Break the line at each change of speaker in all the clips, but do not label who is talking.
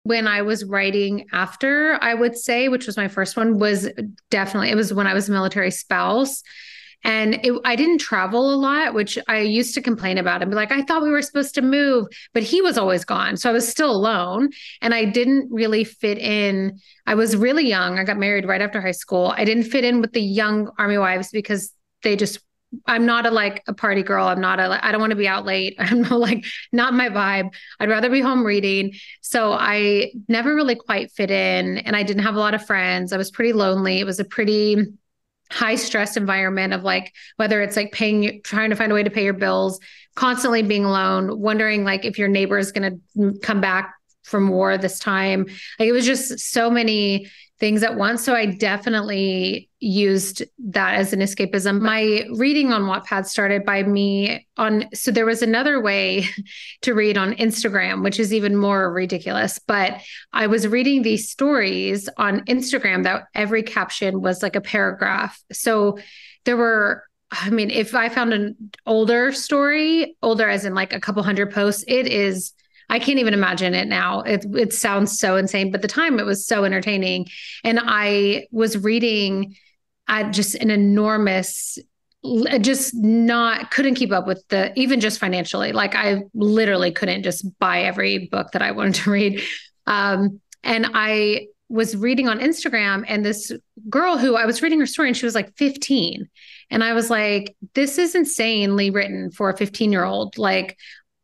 when I was writing after, I would say, which was my first one, was definitely, it was when I was a military spouse. And I didn't travel a lot, which I used to complain about and be like, I thought we were supposed to move, but he was always gone. So I was still alone and I didn't really fit in. I was really young. I got married right after high school. I didn't fit in with the young Army wives because they just, I'm not a party girl. I don't want to be out late. I'm not my vibe. I'd rather be home reading. So I never really quite fit in and I didn't have a lot of friends. I was pretty lonely. It was a pretty high stress environment of like, whether it's like trying to find a way to pay your bills, constantly being alone, wondering like if your neighbor is going to come back from war this time. Like it was just so many things at once. So I definitely used that as an escapism. My reading on Wattpad started by so there was another way to read on Instagram, which is even more ridiculous, but I was reading these stories on Instagram that every caption was like a paragraph. So there were, I mean, if I found an older story, older as in like a couple hundred posts, I can't even imagine it now. It sounds so insane, but at the time it was so entertaining. And I was reading at just an enormous, couldn't keep up with even just financially. Like I literally couldn't just buy every book that I wanted to read. And I was reading on Instagram and this girl who I was reading her story and she was like 15. And I was like, this is insanely written for a 15-year-old. Like,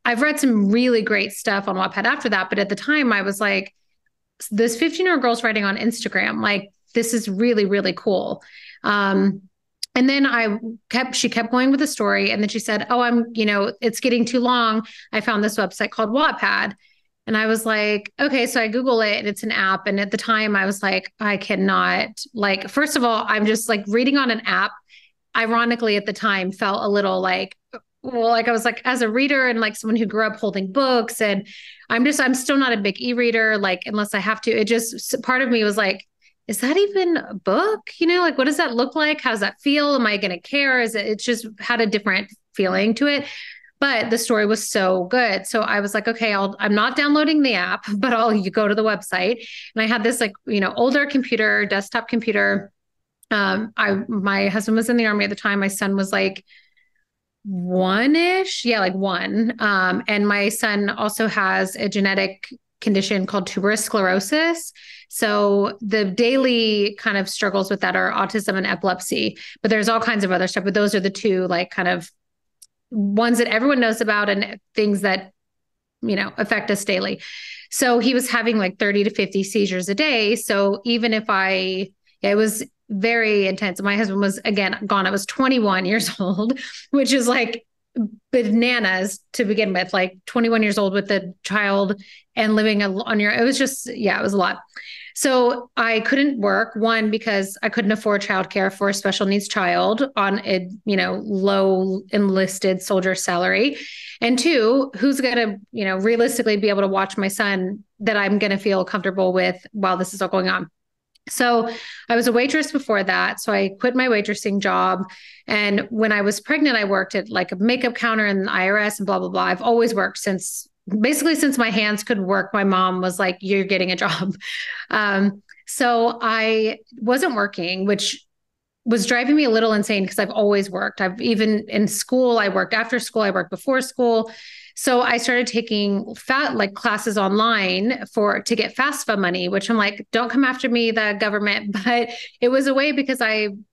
I've read some really great stuff on Wattpad after that, but at the time I was like, this 15-year-old girl's writing on Instagram. Like, this is really, really cool. And then she kept going with the story. And then she said, oh, it's getting too long. I found this website called Wattpad. And I was like, okay, so I Google it and it's an app. And at the time I was like, I cannot, like, first of all, I'm just like reading on an app, ironically at the time felt a little like, well, like I was like, as a reader and like someone who grew up holding books and I'm still not a big e-reader, like, unless I have to, part of me was like, is that even a book? Like, what does that look like? How does that feel? Am I going to care? It's just had a different feeling to it, but the story was so good. So I was like, okay, I'm not downloading the app, but you go to the website. And I had this like, older computer, desktop computer. My husband was in the Army at the time. My son was like, one-ish. Yeah, like one. And my son also has a genetic condition called tuberous sclerosis. So the daily kind of struggles with that are autism and epilepsy, but there's all kinds of other stuff. But those are the two like kind of ones that everyone knows about and things that, affect us daily. So he was having like 30 to 50 seizures a day. So even if it was very intense. My husband was, again, gone. I was 21 years old, which is like bananas to begin with, like 21 years old with a child and living it was just, it was a lot. So I couldn't work, one, because I couldn't afford childcare for a special needs child on a, low enlisted soldier salary. And two, who's going to, realistically be able to watch my son that I'm going to feel comfortable with while this is all going on. So I was a waitress before that. So I quit my waitressing job. And when I was pregnant, I worked at like a makeup counter in the IRS and blah, blah, blah. I've always worked since my hands could work. My mom was like, you're getting a job. So I wasn't working, which was driving me a little insane because I've always worked. I've even in school, I worked after school, I worked before school. So I started taking classes online to get FAFSA money, which I'm like, don't come after me, the government. But it was a way because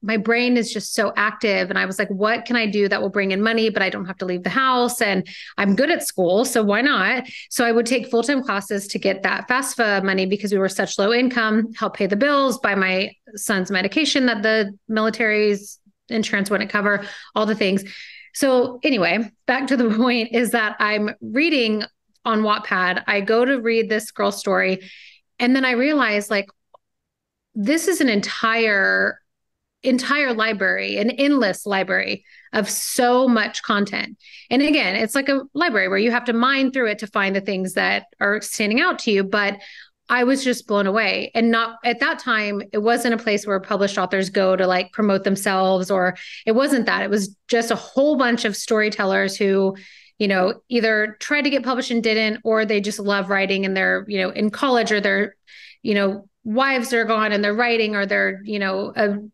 my brain is just so active. And I was like, what can I do that will bring in money, but I don't have to leave the house and I'm good at school. So why not? So I would take full-time classes to get that FAFSA money because we were such low income, help pay the bills, buy my son's medication that the military's insurance wouldn't cover, all the things. So anyway, back to the point is that I'm reading on Wattpad. I go to read this girl's story. And then I realize like, this is an entire library, an endless library of so much content. And again, it's like a library where you have to mine through it to find the things that are standing out to you. But I was just blown away. And not at that time, it wasn't a place where published authors go to like promote themselves, or it wasn't that. It was just a whole bunch of storytellers who either tried to get published and didn't, or they just love writing and they're, in college, or they're, wives are gone and they're writing, or they're,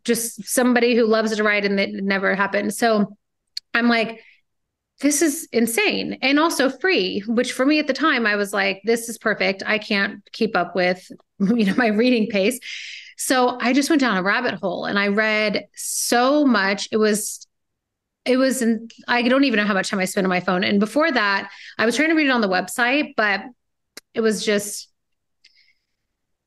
just somebody who loves to write and it never happened. So I'm like, this is insane and also free, which for me at the time, I was like, this is perfect. I can't keep up with, my reading pace. So I just went down a rabbit hole and I read so much. I don't even know how much time I spent on my phone. And before that, I was trying to read it on the website, but it was just,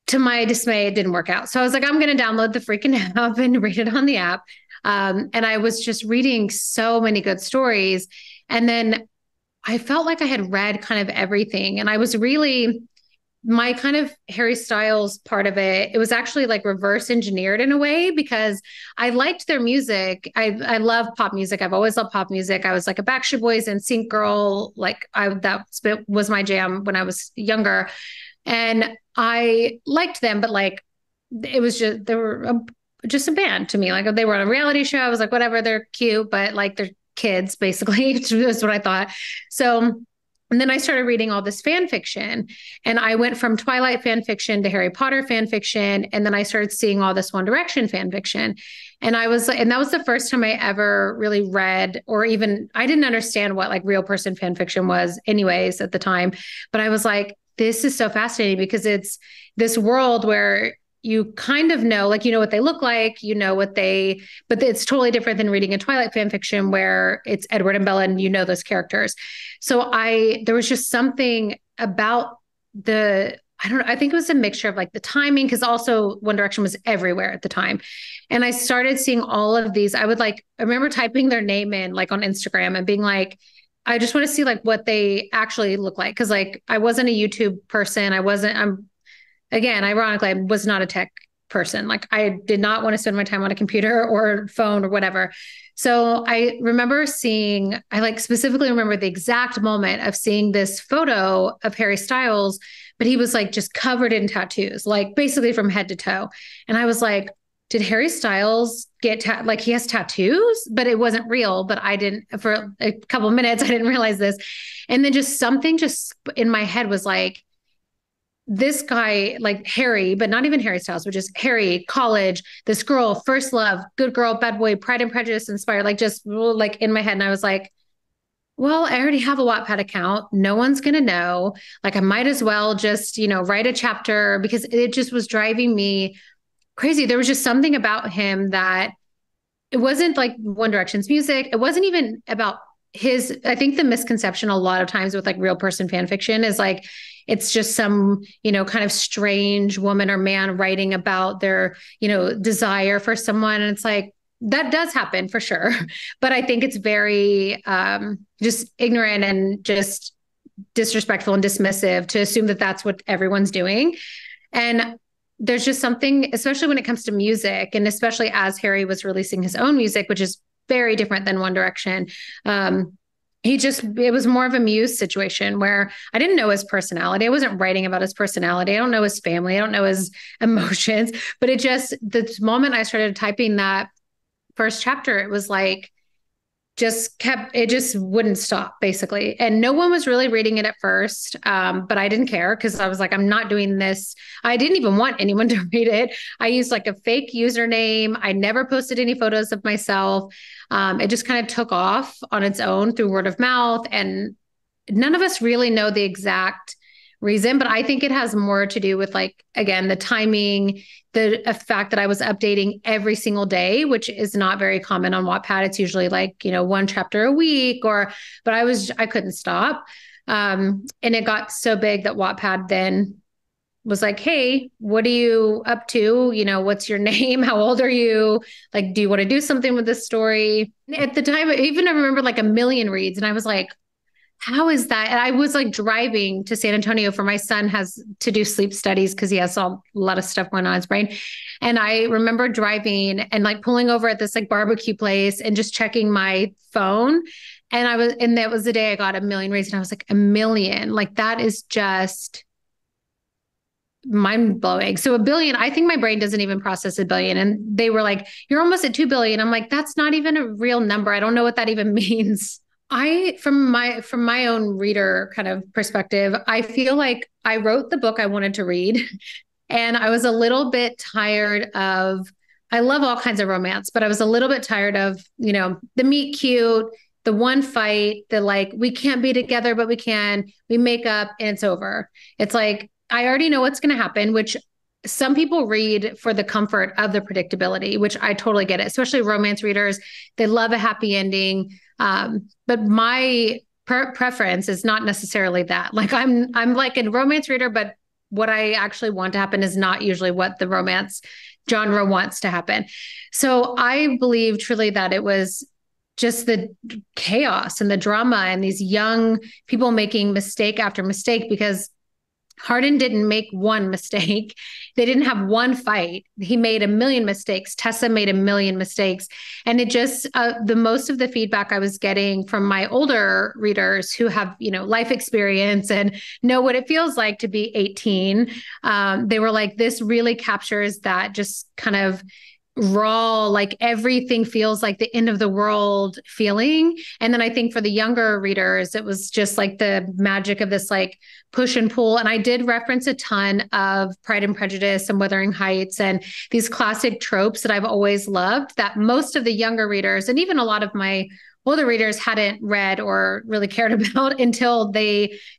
to my dismay, it didn't work out. So I was like, I'm going to download the freaking app and read it on the app. And I was just reading so many good stories. And then I felt like I had read kind of everything. And I was really, my kind of Harry Styles part of it, it was actually like reverse engineered in a way, because I liked their music. I love pop music. I've always loved pop music. I was like a Backstreet Boys and NSYNC girl. That was my jam when I was younger. And I liked them, but like, it was just, they were just a band to me. Like they were on a reality show. I was like, whatever, they're cute, but like they're kids basically. That's what I thought. So, and then I started reading all this fan fiction, and I went from Twilight fan fiction to Harry Potter fan fiction. And then I started seeing all this One Direction fan fiction. And that was the first time I ever really read, or even, I didn't understand what like real person fan fiction was anyways at the time. But I was like, this is so fascinating, because it's this world where you kind of know, like, what they look like, but it's totally different than reading a Twilight fan fiction where it's Edward and Bella and those characters. So there was just something about I don't know, I think it was a mixture of like the timing, because also One Direction was everywhere at the time. And I started seeing all of these. I remember typing their name in like on Instagram and being like, I just want to see like what they actually look like. Cause like I wasn't a YouTube person. Again, ironically, I was not a tech person. Like I did not want to spend my time on a computer or phone or whatever. So I specifically remember the exact moment of seeing this photo of Harry Styles, but he was like just covered in tattoos, like basically from head to toe. And I was like, did Harry Styles get like he has tattoos, but it wasn't real. But I didn't, for a couple of minutes, I didn't realize this. And then just something just in my head was like, this guy, like Harry, but not even Harry Styles, but just Harry, college, this girl, first love, good girl, bad boy, Pride and Prejudice inspired, like just like in my head. And I was like, well, I already have a Wattpad account. No one's going to know. Like I might as well just, write a chapter, because it just was driving me crazy. There was just something about him that it wasn't like One Direction's music. It wasn't even about I think the misconception a lot of times with like real person fan fiction is like, it's just some, kind of strange woman or man writing about their, desire for someone. And it's like, that does happen for sure. But I think it's very just ignorant and just disrespectful and dismissive to assume that that's what everyone's doing. And there's just something, especially when it comes to music, and especially as Harry was releasing his own music, which is very different than One Direction. It was more of a Muse situation where I didn't know his personality. I wasn't writing about his personality. I don't know his family. I don't know his emotions, but the moment I started typing that first chapter, it was like, it just wouldn't stop basically. And no one was really reading it at first. But I didn't care, because I was like, I'm not doing this. I didn't even want anyone to read it. I used like a fake username. I never posted any photos of myself. It just kind of took off on its own through word of mouth. And none of us really know the exact reason, but I think it has more to do with like, again, the timing, the fact that I was updating every single day, which is not very common on Wattpad. It's usually like, one chapter a week but I couldn't stop. And it got so big that Wattpad then was like, hey, what are you up to? What's your name? How old are you? Like, do you want to do something with this story? At the time, I remember like 1 million reads. And I was like, how is that? And I was like driving to San Antonio for my son has to do sleep studies because he has a lot of stuff going on in his brain. And I remember driving and like pulling over at this like barbecue place and just checking my phone. And that was the day I got 1 million reads. And I was like, 1 million, like that is just mind blowing. So 1 billion, I think my brain doesn't even process 1 billion. And they were like, you're almost at 2 billion. I'm like, that's not even a real number. I don't know what that even means. From my own reader kind of perspective, I feel like I wrote the book I wanted to read. And I was a little bit tired of, I love all kinds of romance, but I was a little bit tired of, the meet cute, the one fight, the like, we can't be together, but we can, we make up and it's over. It's like, I already know what's going to happen, which some people read for the comfort of the predictability, which I totally get it, especially romance readers. They love a happy ending. But my preference is not necessarily that. Like I'm like a romance reader, but what I actually want to happen is not usually what the romance genre wants to happen. So I believe truly that it was just the chaos and the drama and these young people making mistake after mistake because Hardin didn't make one mistake. They didn't have one fight. He made a million mistakes. Tessa made a million mistakes. And it just, the most of the feedback I was getting from my older readers who have, life experience and know what it feels like to be 18, they were like, this really captures that just kind of raw, like everything feels like the end of the world feeling. And then I think for the younger readers, it was just like the magic of this like push and pull. And I did reference a ton of Pride and Prejudice and Wuthering Heights and these classic tropes that I've always loved that most of the younger readers and even a lot of my older readers hadn't read or really cared about until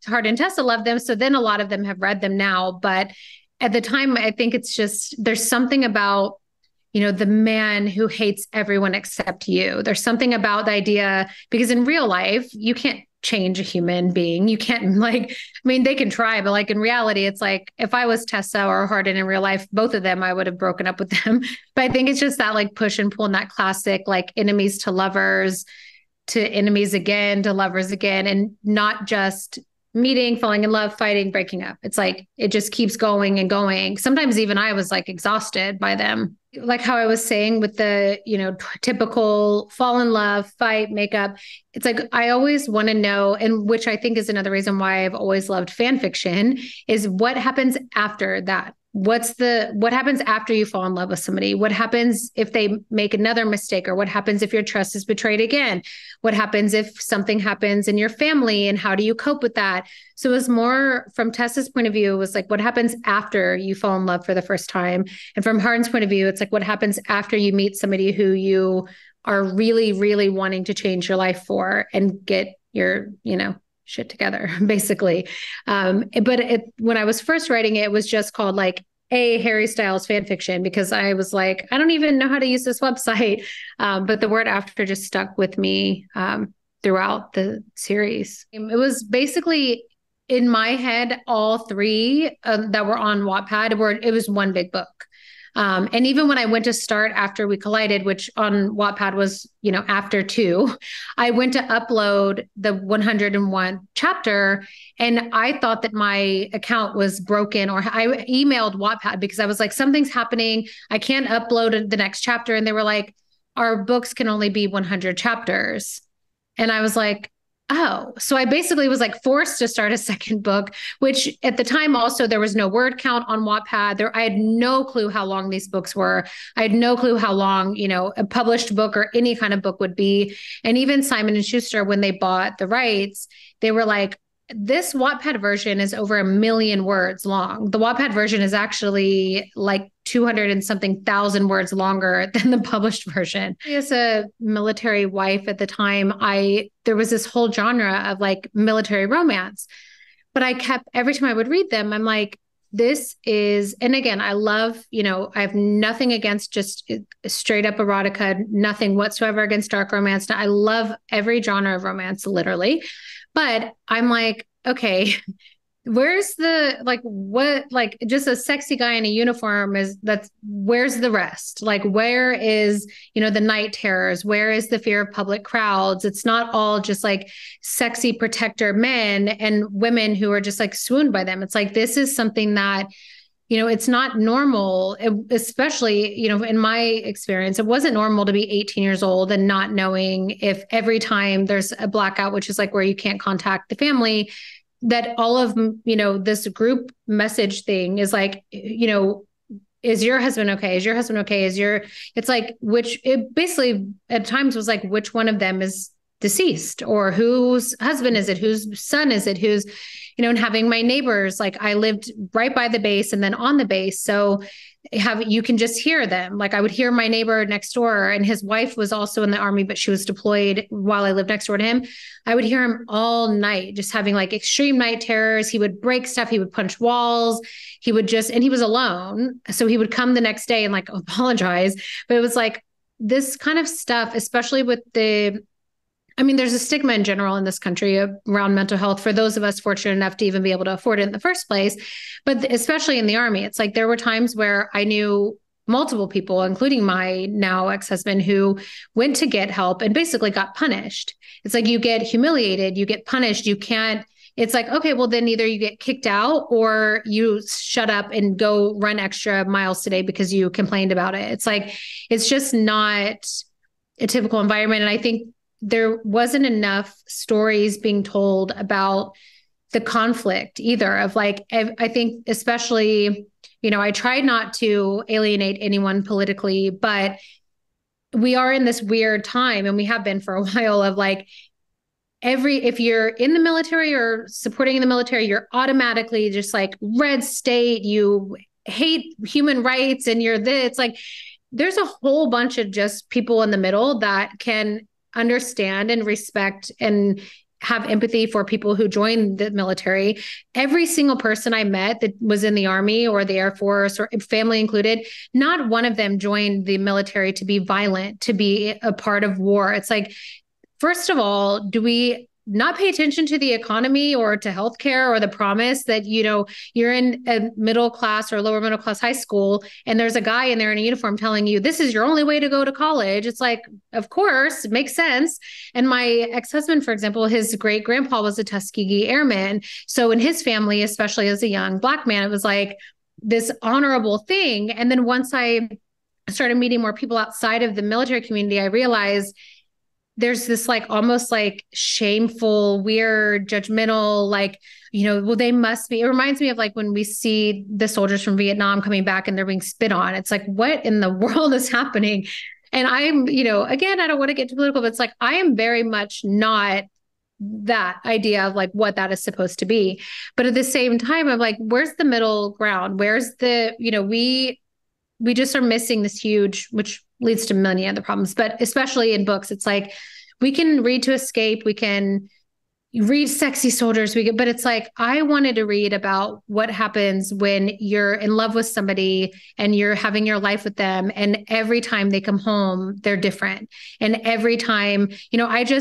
Hardin and Tessa loved them. So then a lot of them have read them now. But at the time, I think it's just, there's something about the man who hates everyone except you. There's something about the idea, because in real life, you can't change a human being. You can't they can try, but like in reality, it's like if I was Tessa or Hardin in real life, both of them, I would have broken up with them. But I think it's just that like push and pull and that classic, like enemies to lovers, to enemies again, to lovers again, and not just meeting, falling in love, fighting, breaking up. It's like, it just keeps going and going. Sometimes even I was like exhausted by them. Like how I was saying with the, typical fall in love, fight, makeup. It's like, I always want to know, and which I think is another reason why I've always loved fan fiction, is what happens after that. What happens after you fall in love with somebody? What happens if they make another mistake? Or what happens if your trust is betrayed again? What happens if something happens in your family and how do you cope with that? So it was more from Tessa's point of view, it was like, what happens after you fall in love for the first time? And from Hardin's point of view, it's like, what happens after you meet somebody who you are really, really wanting to change your life for and get your, shit together, basically. But when I was first writing it, it was just called like Harry Styles fan fiction, because I was like, I don't even know how to use this website. But the word after just stuck with me throughout the series. It was basically in my head, all three that were on Wattpad it was one big book. And even when I went to start After We Collided, which on Wattpad was, after 2, I went to upload the 101 chapter and I thought that my account was broken, or I emailed Wattpad because I was like, something's happening. I can't upload the next chapter. And they were like, our books can only be 100 chapters. And I was like, oh, so I basically was like forced to start a second book, which at the time also there was no word count on Wattpad. I had no clue how long these books were. I had no clue how long, a published book or any kind of book would be. And even Simon and Schuster, when they bought the rights, they were like, this Wattpad version is over 1 million words long. The Wattpad version is actually like 200 and something thousand words longer than the published version. As a military wife at the time, there was this whole genre of like military romance, but every time I would read them, I'm like, this is, and again, I love, I have nothing against just straight up erotica, nothing whatsoever against dark romance. I love every genre of romance, literally. But I'm like, okay, where's just a sexy guy in a uniform where's the rest? Like, where is, the night terrors? Where is the fear of public crowds? It's not all just like sexy protector men and women who are just like swooned by them. It's like, this is something that, it's not normal, especially, in my experience, it wasn't normal to be 18 years old and not knowing if every time there's a blackout, which is like where you can't contact the family, that all of, this group message thing is like, is your husband okay? Is your husband okay? It's like, it basically at times was like, which one of them is deceased, or whose husband is it, whose son is it, who's, and having my neighbors, like I lived right by the base and then on the base. So you can just hear them. Like I would hear my neighbor next door, and his wife was also in the army, but she was deployed while I lived next door to him. I would hear him all night, just having like extreme night terrors. He would break stuff. He would punch walls. And he was alone. So he would come the next day and like apologize. But it was like this kind of stuff, especially with there's a stigma in general in this country around mental health for those of us fortunate enough to even be able to afford it in the first place. But especially in the Army, it's like there were times where I knew multiple people, including my now ex-husband, who went to get help and basically got punished. It's like you get humiliated, you get punished, it's like, okay, well then either you get kicked out or you shut up and go run extra miles today because you complained about it. It's like, it's just not a typical environment. And I think there wasn't enough stories being told about the conflict either of like, I think especially, I tried not to alienate anyone politically, but we are in this weird time, and we have been for a while, of like, if you're in the military or supporting in the military, you're automatically just like red state, you hate human rights, and it's like, there's a whole bunch of just people in the middle that can understand and respect and have empathy for people who join the military. Every single person I met that was in the Army or the Air Force, or family included, not one of them joined the military to be violent, to be a part of war. It's like, first of all, do we not pay attention to the economy or to healthcare or the promise that, you're in a middle class or lower middle class high school, and there's a guy in there in a uniform telling you this is your only way to go to college? It's like, of course, it makes sense. And my ex-husband, for example, his great grandpa was a Tuskegee Airman. So in his family, especially as a young Black man, it was like this honorable thing. And then once I started meeting more people outside of the military community, I realized there's this like almost like shameful, weird, judgmental, like, well, they must be. It reminds me of like when we see the soldiers from Vietnam coming back and they're being spit on. It's like, what in the world is happening? And I'm, again, I don't want to get too political, but it's like, I am very much not that idea of like what that is supposed to be. But at the same time, I'm like, where's the middle ground? Where's we just are missing this huge, which leads to many other problems, but especially in books, it's like, we can read to escape. We can read sexy soldiers. But it's like, I wanted to read about what happens when you're in love with somebody and you're having your life with them. And every time they come home, they're different. And every time,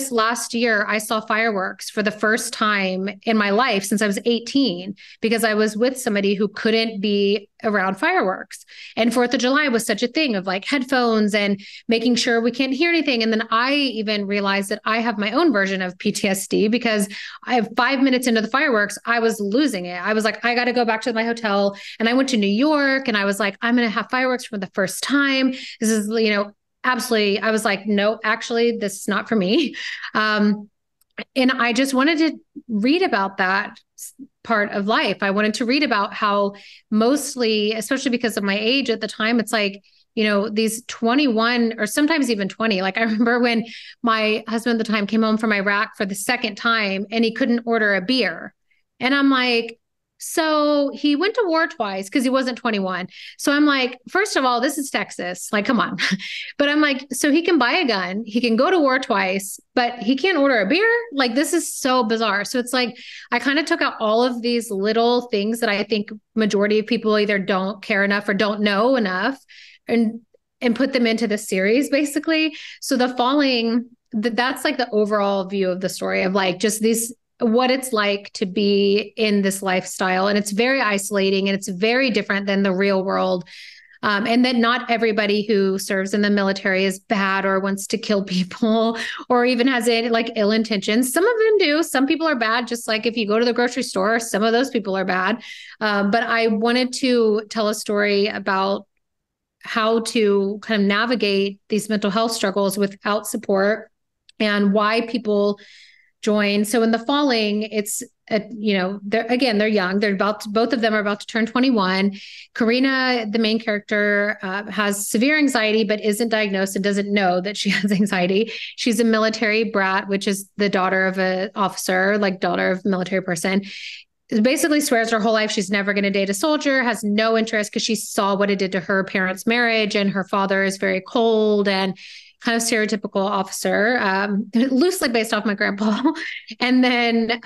last year, I saw fireworks for the first time in my life since I was 18, because I was with somebody who couldn't be around fireworks. And 4th of July was such a thing of like headphones and making sure we can't hear anything. And then I even realized that I have my own version of PTSD, because I have 5 minutes into the fireworks, I was losing it. I was like, I got to go back to my hotel. And I went to New York and I was like, I'm going to have fireworks for the first time. This is, absolutely. I was like, no, actually, this is not for me. And I just wanted to read about that part of life. I wanted to read about how mostly, especially because of my age at the time, it's like, these 21 or sometimes even 20. Like I remember when my husband at the time came home from Iraq for the second time and he couldn't order a beer. And I'm like, so he went to war twice because he wasn't 21. So I'm like, first of all, this is Texas. Like, come on. But I'm like, so he can buy a gun, he can go to war twice, but he can't order a beer. Like, this is so bizarre. So it's like, I kind of took out all of these little things that I think majority of people either don't care enough or don't know enough, and put them into the series basically. So the falling, that's like the overall view of the story of like, just these, what it's like to be in this lifestyle. And it's very isolating and it's very different than the real world. And that not everybody who serves in the military is bad or wants to kill people or even has any like ill intentions. Some of them do. Some people are bad. Just like if you go to the grocery store, some of those people are bad. But I wanted to tell a story about how to kind of navigate these mental health struggles without support, and why people join. So in The Falling, it's they're young. Both of them are about to turn 21. Karina, the main character, has severe anxiety, but isn't diagnosed and doesn't know that she has anxiety. She's a military brat, which is the daughter of an officer, like daughter of a military person. Basically swears her whole life she's never going to date a soldier, has no interest because she saw what it did to her parents' marriage, and her father is very cold and kind of stereotypical officer, loosely based off my grandpa. And then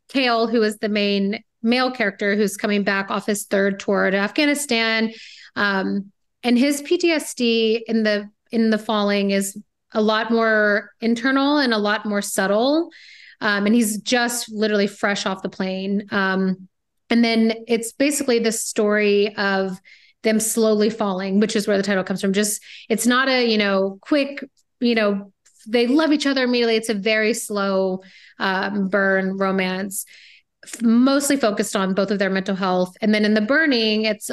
Kale, who is the main male character who's coming back off his third tour to Afghanistan. And his PTSD in the Falling is a lot more internal and a lot more subtle. And he's just literally fresh off the plane. And then it's basically the story of them slowly falling, which is where the title comes from. Just, it's not a, quick, they love each other immediately. It's a very slow burn romance, mostly focused on both of their mental health. And then in The Burning, it's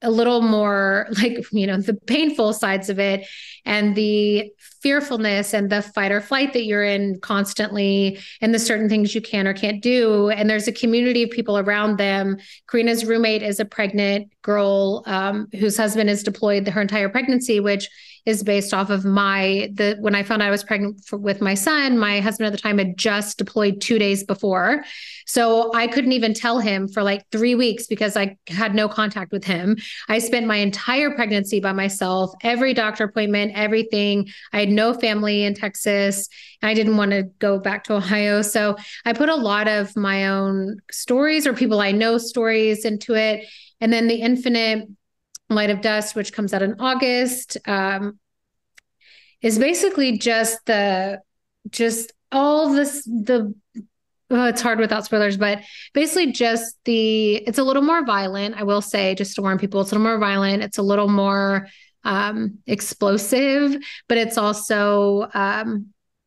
a little more like, the painful sides of it and the fearfulness and the fight or flight that you're in constantly, and the certain things you can or can't do. And there's a community of people around them. Karina's roommate is a pregnant girl whose husband is deployed her entire pregnancy, which is based off of when I found out I was pregnant with my son, my husband at the time had just deployed 2 days before. So I couldn't even tell him for like 3 weeks because I had no contact with him. I spent my entire pregnancy by myself, every doctor appointment, everything. I had no family in Texas. I didn't want to go back to Ohio. So I put a lot of my own stories or people I know stories into it. And then The Infinite Light of Dust, which comes out in August, is basically just all this, it's hard without spoilers, but basically it's a little more violent. I will say, just to warn people, it's a little more violent. It's a little more explosive, but it's also a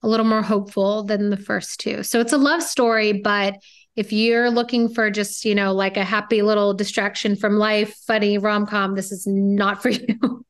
little more hopeful than the first two. So it's a love story, but if you're looking for just, like a happy little distraction from life, funny rom-com, this is not for you.